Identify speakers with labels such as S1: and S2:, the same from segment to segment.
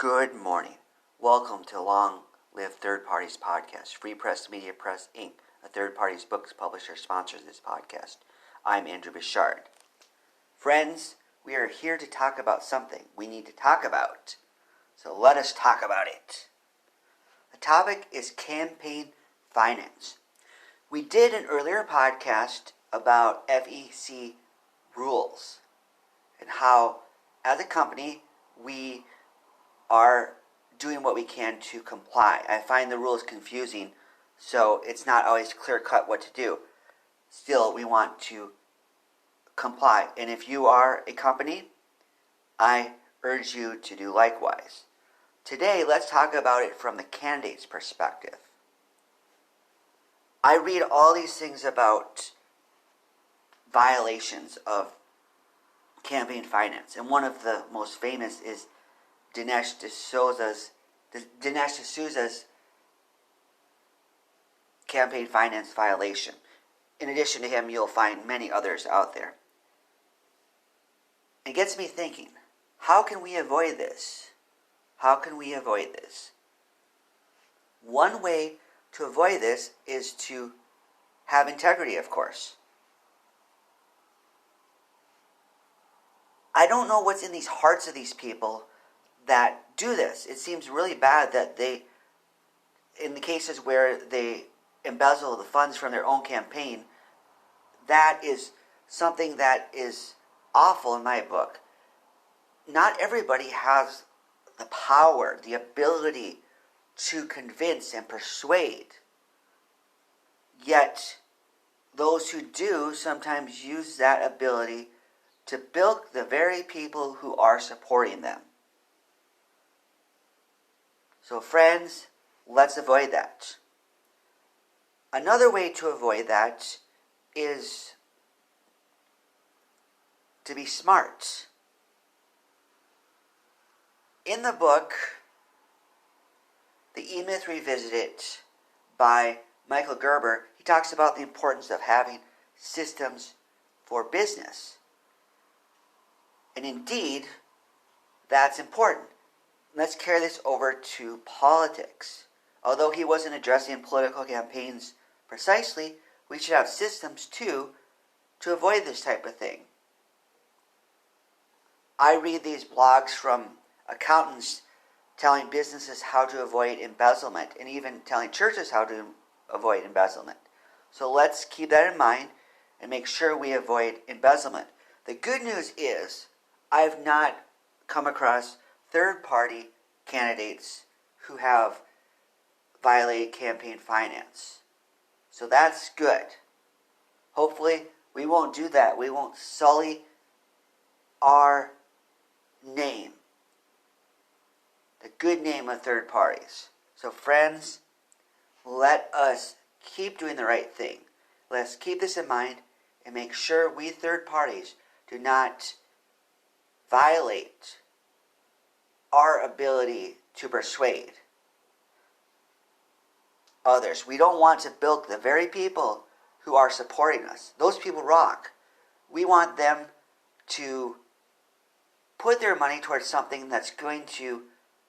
S1: Good morning. Welcome to Long Live Third Parties Podcast. Free Press Media Press, Inc., a third parties books publisher, sponsors this podcast. I'm Andrew Bichard. Friends, we are here to talk about something we need to talk about. So let us talk about it. The topic is campaign finance. We did an earlier podcast about FEC rules and how, as a company, we are doing what we can to comply. I find the rules confusing, so it's not always clear-cut what to do. Still, we want to comply. And if you are a company, I urge you to do likewise. Today, let's talk about it from the candidate's perspective. I read all these things about violations of campaign finance, and one of the most famous is Dinesh D'Souza's campaign finance violation. In addition to him, you'll find many others out there. It gets me thinking, how can we avoid this? How can we avoid this? One way to avoid this is to have integrity, of course. I don't know what's in these hearts of these people that do this. It seems really bad that they, in the cases where they embezzle the funds from their own campaign, that is something that is awful in my book. Not everybody has the power, the ability to convince and persuade. Yet, those who do sometimes use that ability to bilk the very people who are supporting them. So friends, let's avoid that. Another way to avoid that is to be smart. In the book, The E-Myth Revisited by Michael Gerber, he talks about the importance of having systems for business. And indeed, that's important. Let's carry this over to politics. Although he wasn't addressing political campaigns precisely, we should have systems too to avoid this type of thing. I read these blogs from accountants telling businesses how to avoid embezzlement and even telling churches how to avoid embezzlement. So let's keep that in mind and make sure we avoid embezzlement. The good news is I've not come across third-party candidates who have violated campaign finance. So that's good. Hopefully, we won't do that. We won't sully our name, the good name of third parties. So friends, let us keep doing the right thing. Let's keep this in mind and make sure we third parties do not violate our ability to persuade others. We don't want to bilk the very people who are supporting us. Those people rock. We want them to put their money towards something that's going to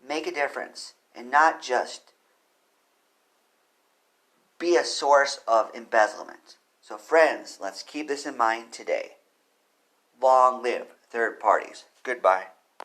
S1: make a difference and not just be a source of embezzlement. So friends, let's keep this in mind today. Long live third parties. Goodbye.